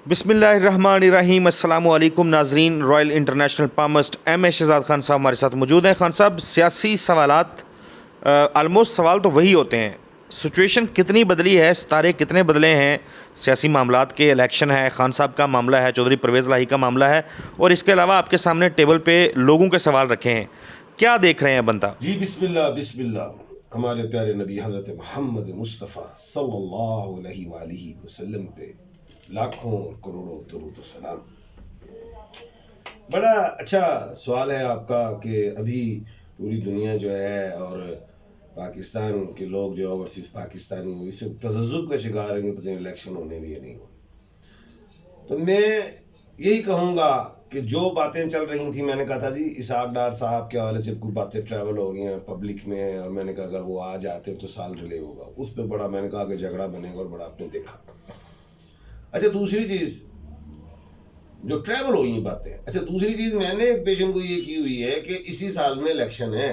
बिस्मिल्लाहिर्रहमानिर्रहीम। अस्सलामु अलैकुम नाजरीन। Royal international palmist M A Shahzad Khan साहब हमारे साथ मौजूद हैं। खान साहब, सियासी सवालात आलमोस्ट सवाल तो वही होते हैं, सिचुएशन कितनी बदली है, सितारे कितने बदले हैं सियासी मामलात के। इलेक्शन है, खान साहब का मामला है, चौधरी परवेज़ लाही का मामला है, और इसके अलावा आपके सामने टेबल पे लोगों के सवाल रखे हैं। क्या देख रहे हैं बनता? जी बिस्मिल्लाह बिस्मिल्लाह। हमारे प्यारे नबी हजरत मोहम्मद मुस्तफ़ा सल्लल्लाहु अलैहि वसल्लम पे लाखों और करोड़ों दरूद और सलाम। बड़ा अच्छा सवाल है आपका कि अभी पूरी दुनिया जो है और पाकिस्तान के लोग जो ओवरसीज पाकिस्तानी हो इससे तज़ज्जुब का शिकार है कि पता नहीं इलेक्शन होने भी या नहीं होने। तो मैं यही कहूँगा कि जो बातें चल रही थी, मैंने कहा था जी इसहाक डार साहब के हवाले से कुछ बातें ट्रैवल हो रही हैं पब्लिक में, और मैंने कहा अगर वो आ जाते तो साल डिले होगा, उस पर बड़ा मैंने कहा कि झगड़ा बनेगा और बड़ा आपने देखा। अच्छा, दूसरी चीज जो ट्रैवल हुई बातें, अच्छा दूसरी चीज मैंने एक पेशेंट को ये की हुई है कि इसी साल में इलेक्शन है,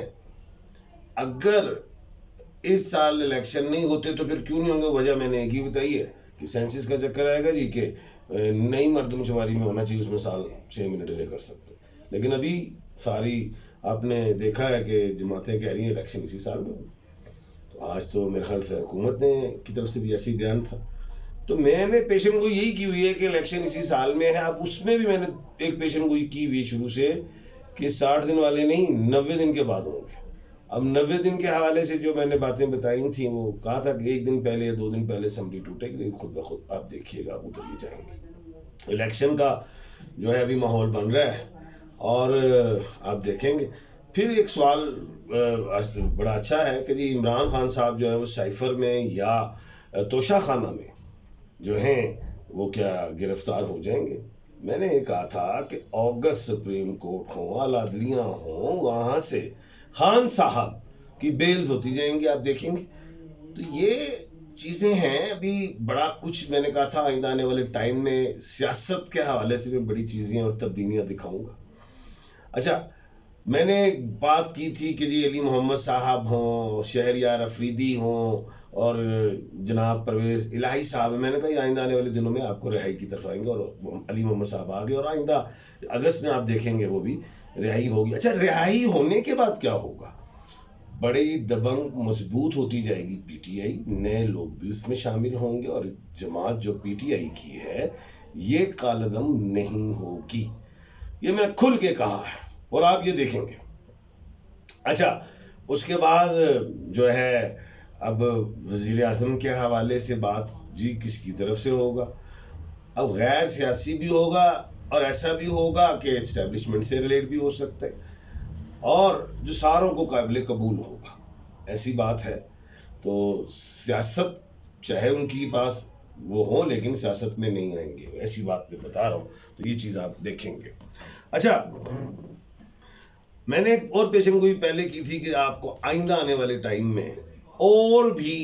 अगर इस साल इलेक्शन नहीं होते तो फिर क्यों नहीं होंगे। वजह मैंने एक ही बताई है कि सेंसिस का चक्कर आएगा जी कि नई मर्दमशुमारी में होना चाहिए, उसमें साल 6 महीने डिले कर सकते। लेकिन अभी सारी आपने देखा है कि जमातें कह रही हैं इलेक्शन इसी साल में। तो आज तो मेरे ख्याल से हुकूमत ने की तरफ से भी ऐसी बयान था। तो मैंने पेशेंट को यही की हुई है कि इलेक्शन इसी साल में है। अब उसमें भी मैंने एक पेशेंट को की हुई शुरू से कि 60 दिन वाले नहीं 90 दिन के बाद होंगे। अब 90 दिन के हवाले से जो मैंने बातें बताई थी, वो कहा था कि 1 दिन पहले या 2 दिन पहले असम्बली टूटेगी, खुद ब खुद आप देखिएगा उधर ही जाएंगे। इलेक्शन का जो है अभी माहौल बन रहा है और आप देखेंगे। फिर एक सवाल बड़ा अच्छा है कि जी इमरान खान साहब जो है वो साइफर में या तोशा खाना में जो हैं वो क्या गिरफ्तार हो जाएंगे। मैंने ये कहा था कि अगस्त सुप्रीम कोर्ट हो, आला अदलियां हो, वहां से खान साहब की बेल्स होती जाएंगी, आप देखेंगे। तो ये चीजें हैं। अभी बड़ा कुछ मैंने कहा था आइंदा आने वाले टाइम में सियासत के हवाले से भी बड़ी चीजें और तब्दीलियां दिखाऊंगा। अच्छा, मैंने बात की थी कि जी अली मोहम्मद साहब हों, शहरयार अफरीदी हों और जनाब परवेज इलाही साहब, मैंने कहा आइंदा आने वाले दिनों में आपको रिहाई की तरफ आएंगे, और अली मोहम्मद साहब आ गए और आइंदा अगस्त में आप देखेंगे वो भी रिहाई होगी। अच्छा, रिहाई होने के बाद क्या होगा? बड़ी दबंग मजबूत होती जाएगी पीटीआई, नए लोग भी उसमें शामिल होंगे, और जमात जो पीटीआई की है ये कालदम नहीं होगी, ये मैंने खुल के कहा है और आप ये देखेंगे। अच्छा, उसके बाद जो है अब वजीर आजम के हवाले से बात जी किसकी तरफ से होगा। अब गैर सियासी भी होगा और ऐसा भी होगा कि एस्टेब्लिशमेंट से रिलेट भी हो सकता है, और जो सारों को काबिल कबूल होगा, ऐसी बात है। तो सियासत चाहे उनकी पास वो हो लेकिन सियासत में नहीं आएंगे, ऐसी बात मैं बता रहा हूँ। तो ये चीज आप देखेंगे। अच्छा, मैंने एक और पेशेंट को भी पहले की थी कि आपको आइंदा आने वाले टाइम में और भी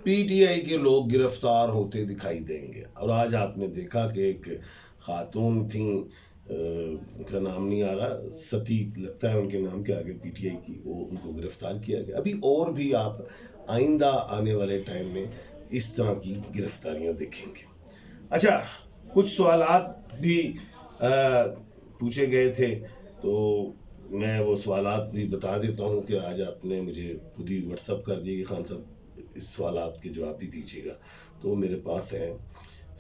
पीटीआई के लोग गिरफ्तार होते दिखाई देंगे। और आज आपने देखा कि एक खातून थी, उनका नाम नहीं आ रहा, सती लगता है उनके नाम के आगे पीटीआई की, वो उनको गिरफ्तार किया गया। अभी और भी आप आइंदा आने वाले टाइम में इस तरह की गिरफ्तारियां देखेंगे। अच्छा, कुछ सवालात भी पूछे गए थे, तो मैं वो सवालात भी बता देता हूँ कि आज आपने मुझे खुद ही व्हाट्सअप कर दिया कि खान साहब इस सवालात के जवाब भी दीजिएगा, तो मेरे पास है।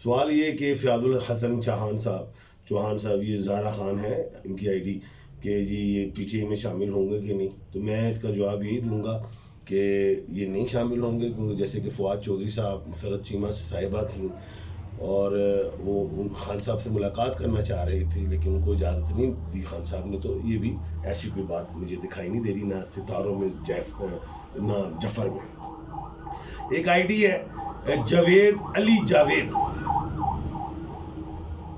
सवाल ये कि फ़याज़ुल हसन चौहान साहब ये ज़ारा खान है इनकी आईडी, कि जी ये पीटीआई में शामिल होंगे कि नहीं। तो मैं इसका जवाब यही दूंगा कि ये नहीं शामिल होंगे, क्योंकि जैसे कि फवाद चौधरी साहब, मुसरत चीमा साहिबा थी और वो उन खान साहब से मुलाकात करना चाह रहे थे, लेकिन उनको इजाज़त नहीं दी खान साहब ने। तो ये भी ऐसी कोई बात मुझे दिखाई नहीं दे रही, ना सितारों में ना जफर में। एक आईडी है जावेद अली जावेद,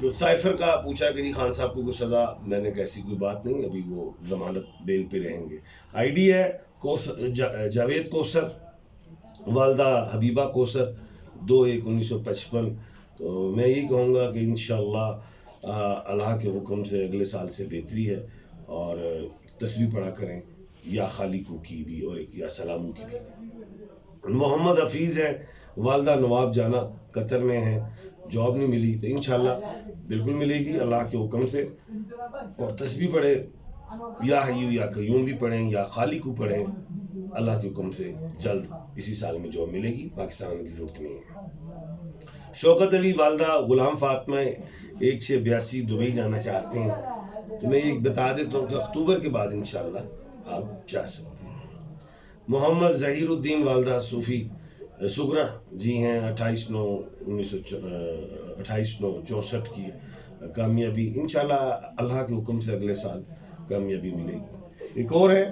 तो साइफर का पूछा कि जी खान साहब को कोई सजा, मैंने कहा ऐसी कोई बात नहीं, अभी वो जमानत बेल पे रहेंगे। आईडी है जावेद कोसर, वालदा हबीबा कोसर, 2/1/1955। तो मैं यही कहूँगा कि इंशाअल्लाह अल्लाह के हुक्म से अगले साल से बेहतरी है, और तस्वीर पढ़ा करें या खालिकू की भी और या सलामू की भी। मोहम्मद हफीज़ है, वालदा नवाब जाना कतर में है, जॉब नहीं मिली तो इंशाल्लाह बिल्कुल मिलेगी अल्लाह के हुक्म से। और तस्बीह पढ़े, या हय्यू या कय्यूम भी पढ़ें या खालिकू पढ़ें, अल्लाह के हुक्म से जल्द इसी साल में जॉब मिलेगी, पाकिस्तान की जरूरत नहीं है। शौकत अली वालदा गुलाम फातिमा 182 दुबई जाना चाहते हैं, तो मैं ये बता देता हूँ कि अक्टूबर के बाद इंशाल्लाह आप जा सकते हैं। मोहम्मद जहीरुद्दीन वालदा सूफी सुगरा जी हैं, 28/9/64 की कामयाबी इंशाल्लाह अल्लाह के हुक्म से अगले साल कामयाबी मिलेगी। एक और है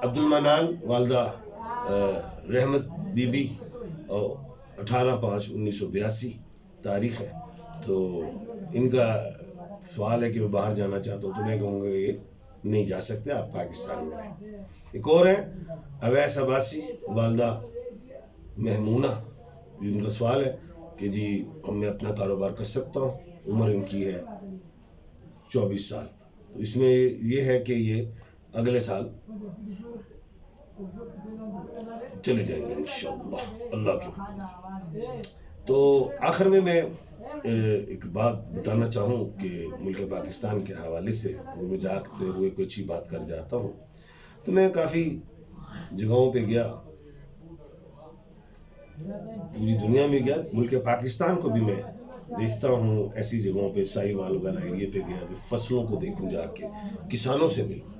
अब्दुल मनान वालदा रहमत बीबी, और 18/5/1982 तारीख है। तो इनका सवाल है कि मैं बाहर जाना चाहता हूँ, तो मैं कहूँगा ये नहीं जा सकते, आप पाकिस्तान में रहें। एक और है अवैस अब्बासी वालदा महमूना, इनका सवाल है कि जी मैं अपना कारोबार कर सकता हूँ, उम्र इनकी है 24 साल। तो इसमें ये है कि ये अगले साल चले जाएंगे इंशाअल्लाह अल्लाह के हुक्म से। तो आखिर में मैं एक बात बताना चाहूँ कि मुल्क पाकिस्तान के हवाले से मजाकते हुए कोई अच्छी बात कर जाता हूँ, तो मैं काफ़ी जगहों पे गया, पूरी दुनिया में गया, मुल्क पाकिस्तान को भी मैं देखता हूँ ऐसी जगहों पे, साहिवाल वगैरह एरिए पे गया कि फसलों को देखूँ, जाके किसानों से मिलूँ।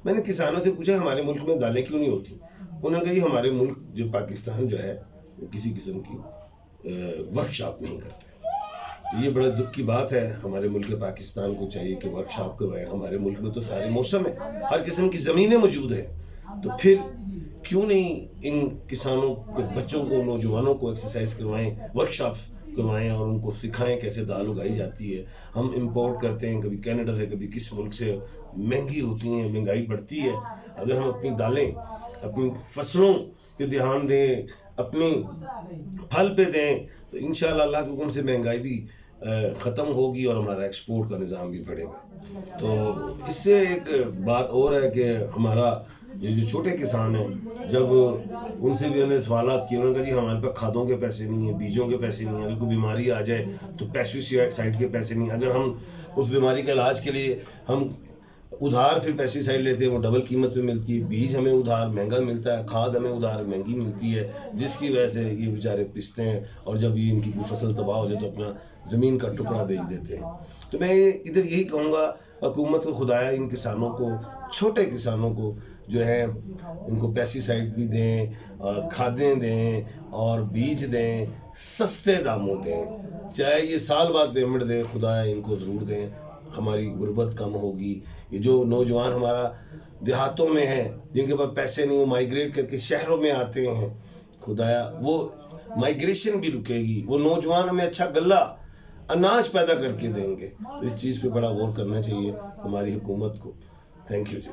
मैंने किसानों से पूछा हमारे मुल्क में दालें क्यों नहीं होती। उन्होंने कहा हमारे मुल्क जो पाकिस्तान जो है वो किसी किस्म की वर्कशॉप नहीं करते। ये बड़ा दुख की बात है। हमारे मुल्क पाकिस्तान को चाहिए कि वर्कशॉप करवाएं। हमारे मुल्क में तो सारे मौसम है, हर किस्म की ज़मीनें मौजूद है, तो फिर क्यों नहीं इन किसानों के बच्चों को, नौजवानों को एक्सरसाइज करवाएं, वर्कशॉप्स करवाएं और उनको सिखाएं कैसे दाल उगाई जाती है। हम इंपोर्ट करते हैं, कभी कनाडा से, कभी किस मुल्क से, महंगी होती हैं, महंगाई बढ़ती है। अगर हम अपनी दालें, अपनी फसलों पे ध्यान दें, अपनी फल पे दें, तो इंशाअल्लाह अल्लाह के हुक्म से महंगाई भी ख़त्म होगी और हमारा एक्सपोर्ट का निज़ाम भी बढ़ेगा। तो इससे एक बात और है कि हमारा ये जो छोटे किसान हैं, जब उनसे भी हमने सवालात किए, उन्होंने कहा जी हमारे पास खादों के पैसे नहीं है, बीजों के पैसे नहीं है, अगर कोई बीमारी आ जाए तो पेस्टिसाइड के पैसे नहीं, अगर हम उस बीमारी के इलाज के लिए हम उधार फिर पेस्टिसाइड लेते हैं, वो डबल कीमत पे मिलती है, बीज हमें उधार महंगा मिलता है, खाद हमें उधार महंगी मिलती है, जिसकी वजह से ये बेचारे पिसते हैं और जब ये इनकी कोई फसल तबाह हो जाए तो अपना ज़मीन का टुकड़ा बेच देते हैं। तो मैं इधर यही कहूँगा हुकूमत को, खुदाया इन किसानों को, छोटे किसानों को जो है इनको पेस्टिसाइड भी दें, खादें दें और बीज दें, सस्ते दामों दें, चाहे ये साल बाद पेमेंट दें, खुदाया इनको ज़रूर दें। हमारी गुर्बत कम होगी। ये जो नौजवान हमारा देहातों में है, जिनके पास पैसे नहीं, वो माइग्रेट करके शहरों में आते हैं, खुदाया वो माइग्रेशन भी रुकेगी, वो नौजवान हमें अच्छा गल्ला अनाज पैदा करके देंगे। तो इस चीज़ पे बड़ा गौर करना चाहिए हमारी हुकूमत को। Thank you ji.